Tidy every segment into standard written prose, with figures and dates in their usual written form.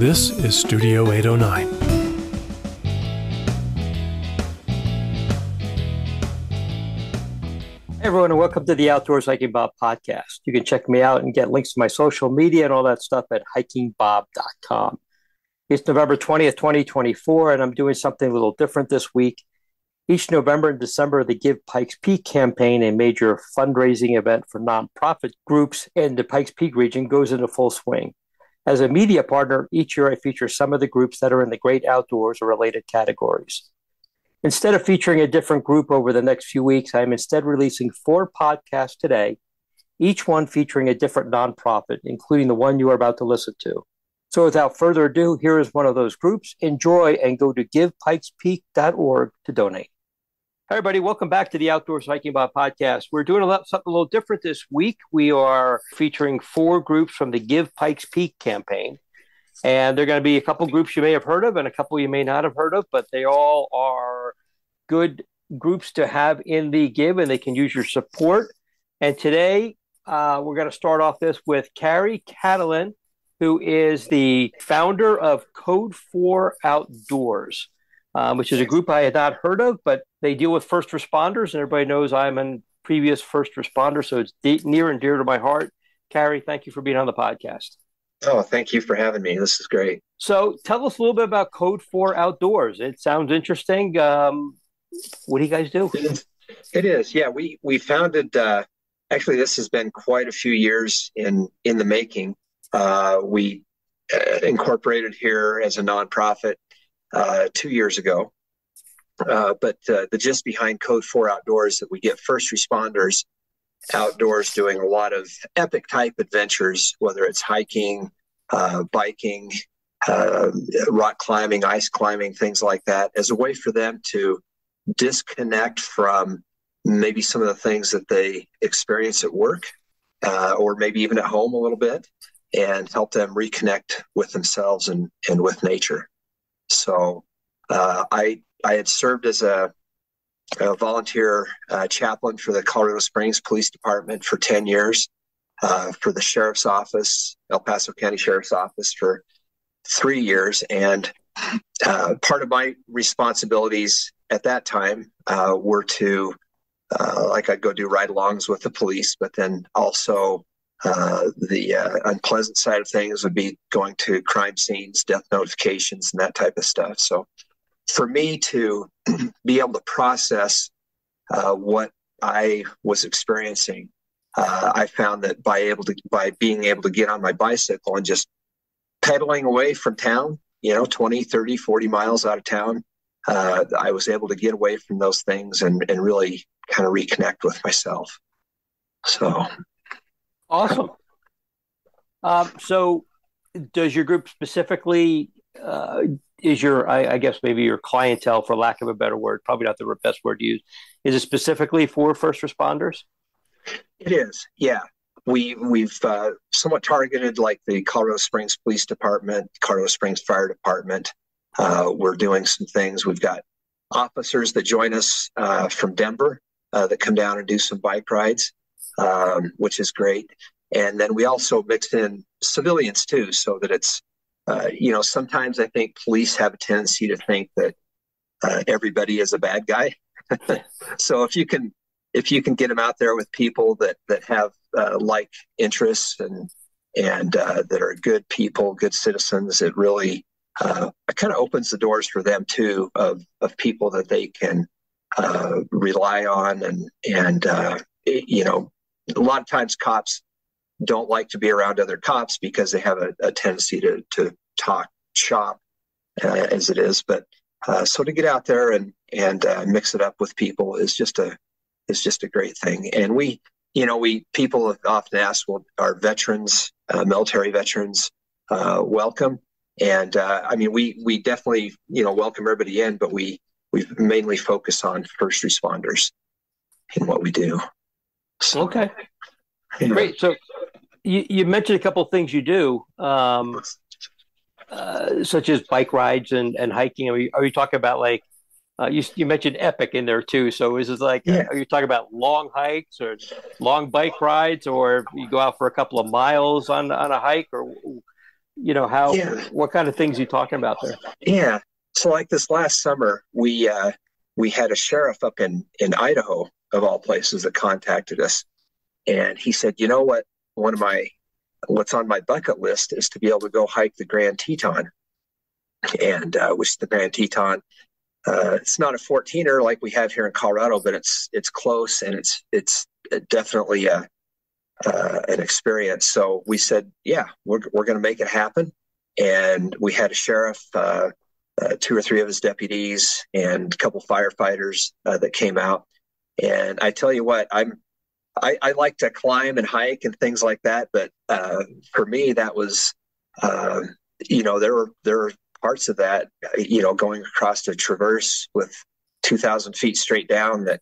This is Studio 809. Hey everyone, and welcome to the Outdoors Hiking Bob podcast. You can check me out and get links to my social media and all that stuff at hikingbob.com. It's November 20th, 2024, and I'm doing something a little different this week. Each November and December, the Give Pikes Peak campaign, a major fundraising event for nonprofit groups in the Pikes Peak region, goes into full swing. As a media partner, each year I feature some of the groups that are in the great outdoors or related categories. Instead of featuring a different group over the next few weeks, I am instead releasing 4 podcasts today, each one featuring a different nonprofit, including the one you are about to listen to. So without further ado, here is one of those groups. Enjoy and go to givepikespeak.org to donate. Hi, everybody. Welcome back to the Outdoors Hiking Bob podcast. We're doing something a little different this week. We are featuring 4 groups from the Give Pikes Peak campaign. And they're going to be a couple groups you may have heard of and a couple you may not have heard of, but they all are good groups to have in the Give, and they can use your support. And today, we're going to start off this with Carrie Catalan, who is the founder of Code 4 Outdoors, which is a group I had not heard of, but they deal with first responders, and everybody knows I'm a previous first responder, so it's near and dear to my heart. Carrie, thank you for being on the podcast. Oh, thank you for having me. This is great. So tell us a little bit about Code 4 Outdoors. It sounds interesting. What do you guys do? It is. Yeah, we founded, actually, this has been quite a few years in the making. We incorporated here as a nonprofit 2 years ago. But the gist behind Code 4 Outdoors is that we get first responders outdoors doing a lot of epic type adventures, whether it's hiking, biking, rock climbing, ice climbing, things like that, as a way for them to disconnect from maybe some of the things that they experience at work, or maybe even at home a little bit, and help them reconnect with themselves and with nature. So I had served as a volunteer chaplain for the Colorado Springs Police Department for 10 years, for the Sheriff's Office, El Paso County Sheriff's Office for 3 years. And part of my responsibilities at that time were to, I'd go do ride-alongs with the police, but then also the unpleasant side of things would be going to crime scenes, death notifications, and that type of stuff. So for me to be able to process what I was experiencing, I found that by being able to get on my bicycle and just pedaling away from town, 20, 30, 40 miles out of town, I was able to get away from those things and really kind of reconnect with myself. So awesome. So does your group specifically I guess maybe your clientele, for lack of a better word, probably not the best word to use, is it specifically for first responders? It is, yeah. We've somewhat targeted like the Colorado Springs Police Department, Colorado Springs Fire Department. We're doing some things. We've got officers that join us from Denver that come down and do some bike rides, which is great. And then we also mix in civilians too, so that it's sometimes I think police have a tendency to think that everybody is a bad guy. So if you can get them out there with people that have like interests and that are good people, good citizens, it really kind of opens the doors for them too of people that they can rely on and a lot of times cops don't like to be around other cops because they have a tendency to talk shop as it is. But so to get out there and mix it up with people is just a great thing. And people have often asked, well, are veterans, military veterans, welcome? And we definitely welcome everybody in, but we mainly focus on first responders in what we do. So, okay. Great. So you mentioned a couple of things you do, such as bike rides and hiking. Are you talking about like You mentioned epic in there too. So is it like, are you talking about long hikes or long bike rides, or you go out for a couple of miles on a hike, or what kind of things you talking about there? Yeah. So like this last summer, we had a sheriff up in Idaho, of all places, that contacted us. And he said, you know what? What's on my bucket list is to be able to go hike the Grand Teton. And which the Grand Teton, it's not a 14er like we have here in Colorado, but it's close, and it's definitely an experience. So we said, yeah, we're going to make it happen. And we had a sheriff, 2 or 3 of his deputies, and a couple firefighters that came out. And I tell you what, I like to climb and hike and things like that, but for me, that was, there were parts of that, going across the traverse with 2,000 feet straight down that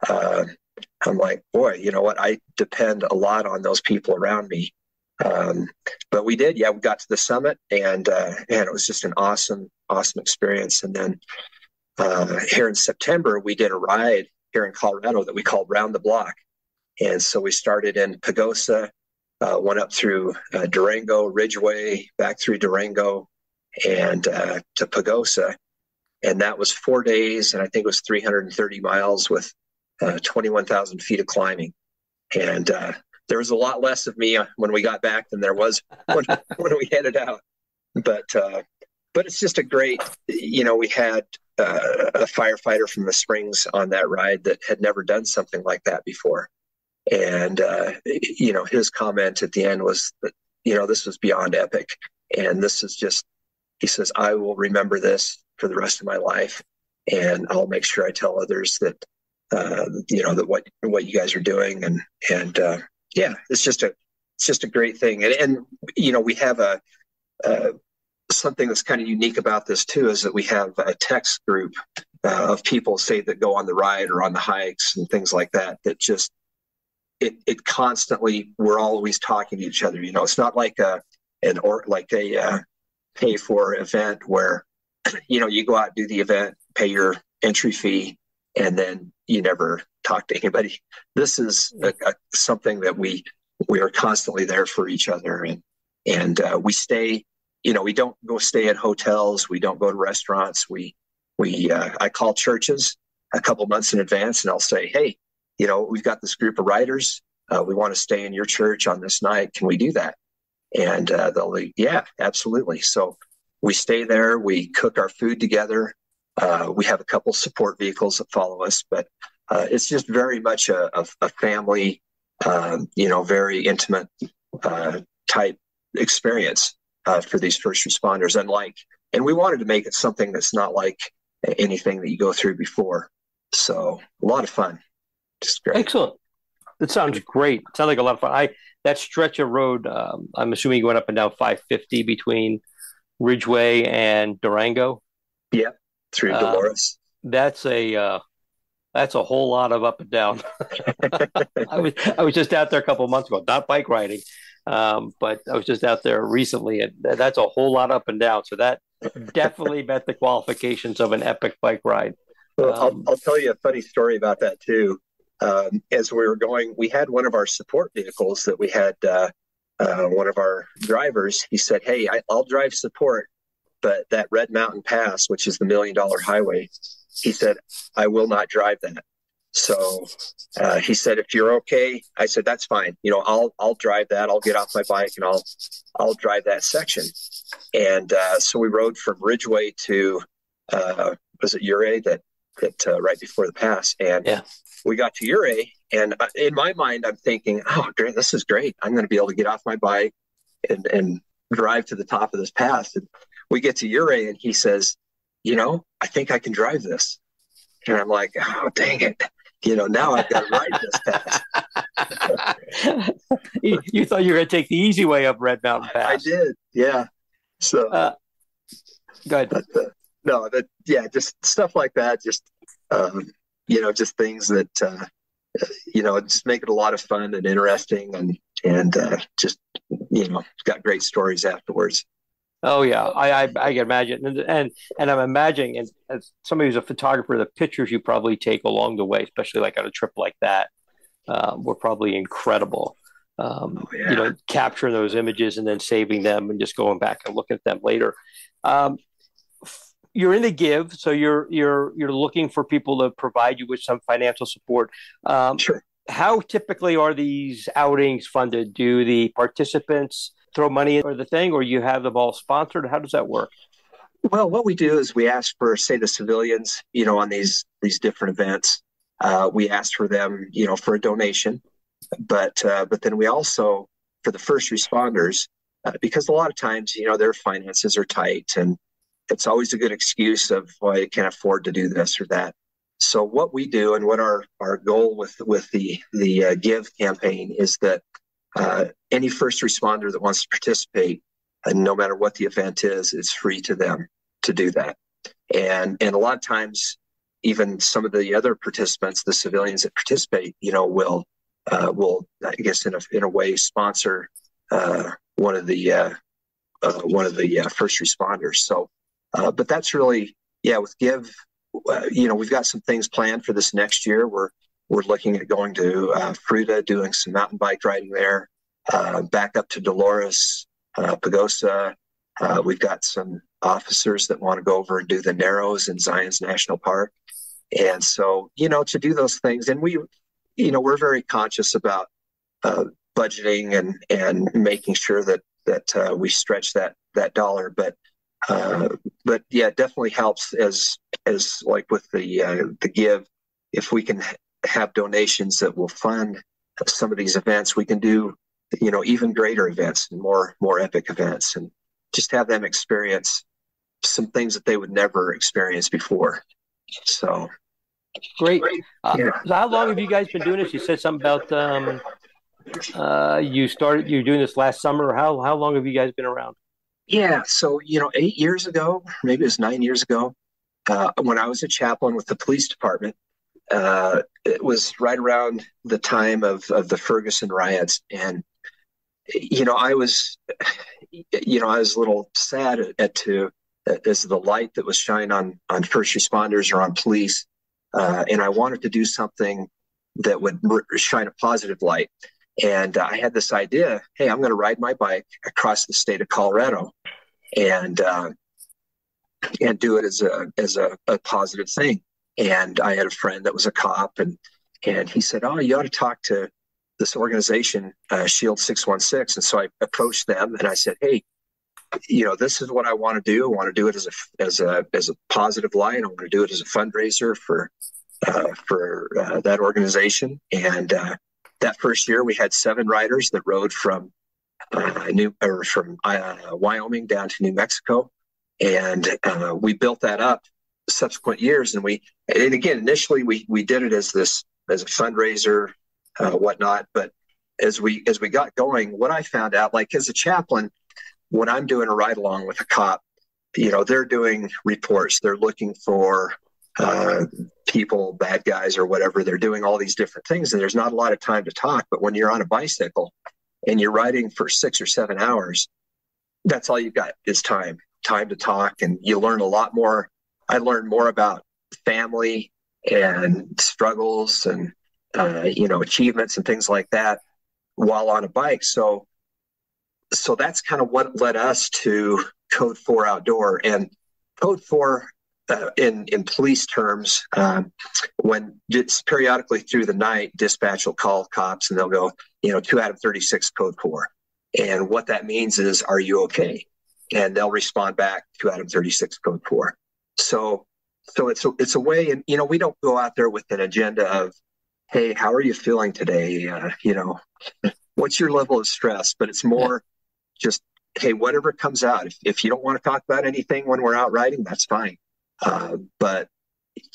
I'm like, boy, you know what? I depend a lot on those people around me. But we did, we got to the summit, and it was just an awesome experience. And then here in September, we did a ride here in Colorado that we called Round the Block. And so we started in Pagosa, went up through Durango, Ridgeway, back through Durango, and to Pagosa. And that was 4 days, and I think it was 330 miles with 21,000 feet of climbing. And there was a lot less of me when we got back than there was when we headed out. But it's just a great, we had a firefighter from the Springs on that ride that had never done something like that before. And, his comment at the end was that, this was beyond epic. And this is just, he says, I will remember this for the rest of my life. And I'll make sure I tell others that, that what you guys are doing. And it's just a great thing. And we have something that's kind of unique about this too, is that we have a text group of people, say, that go on the ride or on the hikes and things like that, that just, it constantly, we're always talking to each other. It's not like a pay for event where, you go out, do the event, pay your entry fee, and then you never talk to anybody. This is something that we are constantly there for each other. And we stay, we don't go stay at hotels. We don't go to restaurants. I call churches a couple months in advance, and I'll say, hey, we've got this group of riders. We want to stay in your church on this night. Can we do that? And they'll be, yeah, absolutely. So we stay there. We cook our food together. We have a couple support vehicles that follow us, but it's just very much a family, very intimate type experience for these first responders. And we wanted to make it something that's not like anything that you go through before. So a lot of fun. Just great. Excellent. That sounds great. It sounds like a lot of fun. That stretch of road, I'm assuming you went up and down 550 between Ridgeway and Durango. Yeah, through Dolores. That's a whole lot of up and down. I was just out there a couple of months ago, not bike riding, but I was just out there recently, and that's a whole lot up and down. So that definitely met the qualifications of an epic bike ride. Well, I'll tell you a funny story about that too. As we were going, we had one of our support vehicles that we had, one of our drivers, he said, hey, I'll drive support, but that Red Mountain Pass, which is the $1 Million Highway, he said, I will not drive that. So he said, if you're okay, I said, that's fine. I'll drive that. I'll get off my bike and I'll drive that section. And so we rode from Ridgeway to, was it Ouray, that right before the pass. And yeah. We got to Ouray, and in my mind, I'm thinking, oh, great, this is great. I'm going to be able to get off my bike and drive to the top of this pass. And we get to Ouray, and he says, I think I can drive this. And I'm like, oh, dang it. Now I've got to ride this pass. You thought you were going to take the easy way up Red Mountain Pass. I did, yeah. So, go ahead. But, just stuff like that. Just, just things that, just make it a lot of fun and interesting, and just, got great stories afterwards. Oh yeah, I can imagine, and I'm imagining, and as somebody who's a photographer, the pictures you probably take along the way, especially like on a trip like that, were probably incredible. capturing those images and then saving them and just going back and looking at them later. You're in the give, so you're looking for people to provide you with some financial support. Sure. How typically are these outings funded? Do the participants throw money for the thing, or you have them all sponsored? How does that work? Well, what we do is we ask for, say, the civilians, on these different events. We ask for them, for a donation, but then we also, for the first responders, because a lot of times, their finances are tight, and it's always a good excuse of, well, I can't afford to do this or that. So what we do, and what our goal with the Give campaign is that any first responder that wants to participate, and no matter what the event is, it's free to them to do that. And a lot of times, even some of the other participants, the civilians that participate, will I guess in a way sponsor one of the first responders. So, but that's really, with Give, we've got some things planned for this next year. We're looking at going to Fruita, doing some mountain bike riding there, back up to Dolores, Pagosa. We've got some officers that want to go over and do the Narrows in Zion's National Park. And so, to do those things, and we're very conscious about budgeting and making sure that we stretch that dollar. But yeah, it definitely helps as like with the Give, if we can have donations that will fund some of these events, we can do, even greater events and more epic events, and just have them experience some things that they would never experience before. So great. So how long have you guys been doing this? You said something about you're doing this last summer. How long have you guys been around? Yeah, so 8 years ago, maybe it was 9 years ago, when I was a chaplain with the police department, it was right around the time of the Ferguson riots, and I was a little sad as the light that was shining on first responders or on police, and I wanted to do something that would shine a positive light. And I had this idea: hey, I'm going to ride my bike across the state of Colorado, and do it as a positive thing. And I had a friend that was a cop, and he said, "Oh, you ought to talk to this organization, Shield 616." And so I approached them and I said, "Hey, this is what I want to do. I want to do it as a positive light. I want to do it as a fundraiser for that organization." And that first year, we had 7 riders that rode from Wyoming down to New Mexico, and we built that up subsequent years. And again, initially we did it as a fundraiser, whatnot. But as we got going, what I found out, like as a chaplain, when I'm doing a ride along with a cop, they're doing reports, they're looking for people, bad guys or whatever. They're doing all these different things, and there's not a lot of time to talk. But when you're on a bicycle and you're riding for 6 or 7 hours, that's all you've got is time to talk, and you learn a lot more. I learned more about family and struggles and achievements and things like that while on a bike. So that's kind of what led us to Code 4 Outdoor. And Code 4, in police terms, when it's periodically through the night, dispatch will call cops and they'll go, 2 out of 36 Code 4. And what that means is, are you okay? And they'll respond back, 2 out of 36 Code 4. So it's a way, and we don't go out there with an agenda of, hey, how are you feeling today? What's your level of stress? But it's more just, hey, whatever comes out. If you don't want to talk about anything when we're out riding, that's fine. But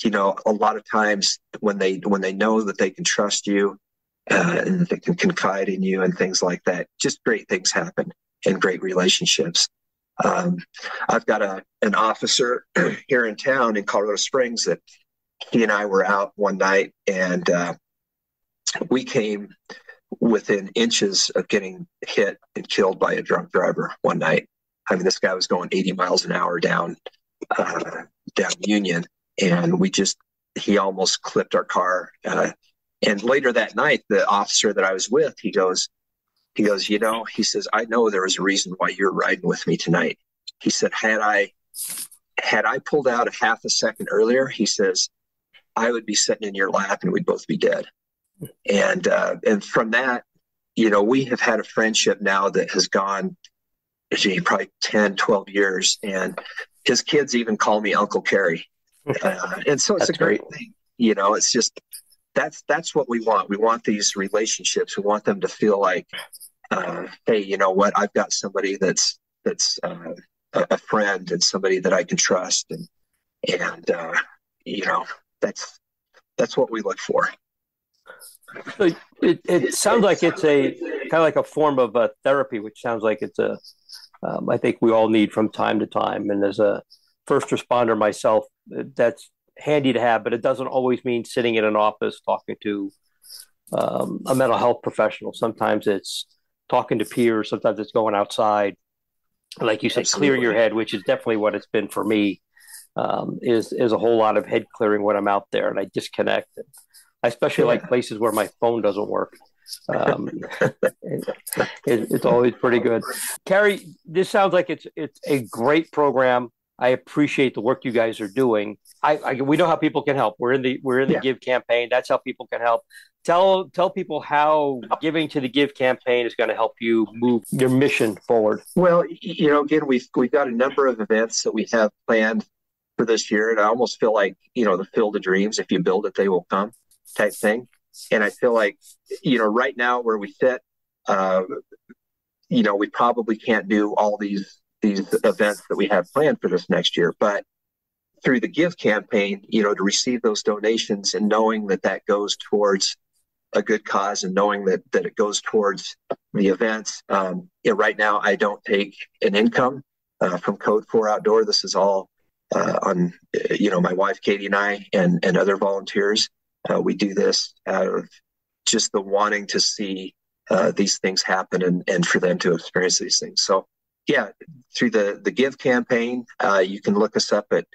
a lot of times when they know that they can trust you and that they can confide in you and things like that, just great things happen and great relationships. I've got an officer here in town in Colorado Springs that he and I were out one night, and we came within inches of getting hit and killed by a drunk driver one night. I mean, this guy was going 80 miles an hour down Union, and he almost clipped our car. And later that night, the officer that I was with, he goes, He goes, he says, I know there was a reason why you're riding with me tonight. He said, had I pulled out a half a second earlier, he says, I would be sitting in your lap and we'd both be dead. And from that, we have had a friendship now that has gone probably 10, 12 years. And his kids even call me Uncle Kerry. And so it's a great thing. It's just, that's what we want. We want these relationships. We want them to feel like, hey, you know what? I've got somebody that's a friend and somebody that I can trust. And that's what we look for. So it sounds like it's a kind of like a form of therapy, which sounds like it's I think we all need from time to time. And as a first responder myself, that's handy to have, but it doesn't always mean sitting in an office talking to a mental health professional. Sometimes it's talking to peers. Sometimes it's going outside. Like you said, clear your head, which is definitely what it's been for me, is a whole lot of head clearing when I'm out there and I disconnect. I especially like places where my phone doesn't work. It's always pretty good. Carrie, this sounds like it's a great program. I appreciate the work you guys are doing. We know how people can help. We're in the Give campaign. That's how people can help. Tell people how giving to the Give campaign is going to help you move your mission forward. Well, again, we've got a number of events that we have planned for this year, and I almost feel like the Field of Dreams. If you build it, they will come type thing. And I feel like right now where we sit, we probably can't do all these events that we have planned for this next year, but through the Give campaign, to receive those donations and knowing that goes towards a good cause and knowing that it goes towards the events. Right now, I don't take an income from Code 4 Outdoor. This is all on, my wife, Katie, and I, and other volunteers. We do this out of just the wanting to see these things happen and for them to experience these things. So, yeah, through the Give campaign, you can look us up at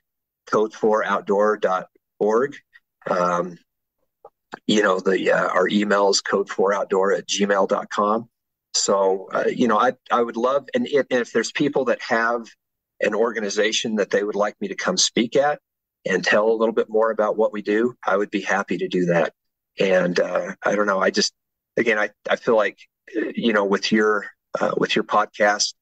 code4outdoor.org. Our email is code4outdoor@gmail.com. So, I would love, and if there's people that have an organization that they would like me to come speak at and tell a little bit more about what we do, I would be happy to do that. And I don't know, I feel like, with your podcast,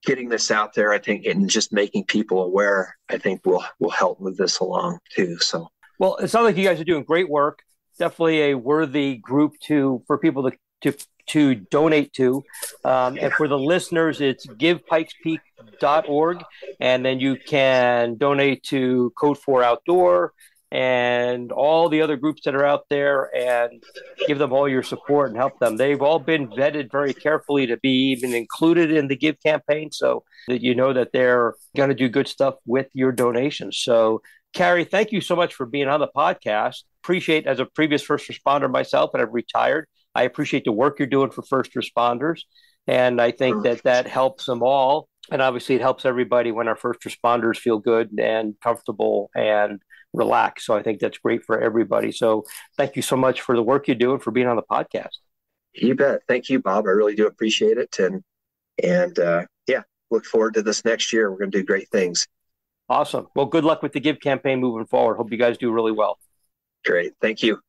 getting this out there, I think, and just making people aware, I think will help move this along too. So, well, it sounds like you guys are doing great work. Definitely a worthy group for people to donate to. And for the listeners, it's givepikespeak.org. And then you can donate to Code 4 Outdoor and all the other groups that are out there and give them all your support and help them. They've all been vetted very carefully to be even included in the Give campaign so that that they're going to do good stuff with your donations. So, Carrie, thank you so much for being on the podcast. Appreciate, as a previous first responder myself, and I've retired, I appreciate the work you're doing for first responders. And I think that helps them all. And obviously it helps everybody when our first responders feel good and comfortable and relaxed. So I think that's great for everybody. So thank you so much for the work you're doing, for being on the podcast. You bet. Thank you, Bob. I really do appreciate it. And look forward to this next year. We're going to do great things. Awesome. Well, good luck with the Give campaign moving forward. Hope you guys do really well. Great. Thank you.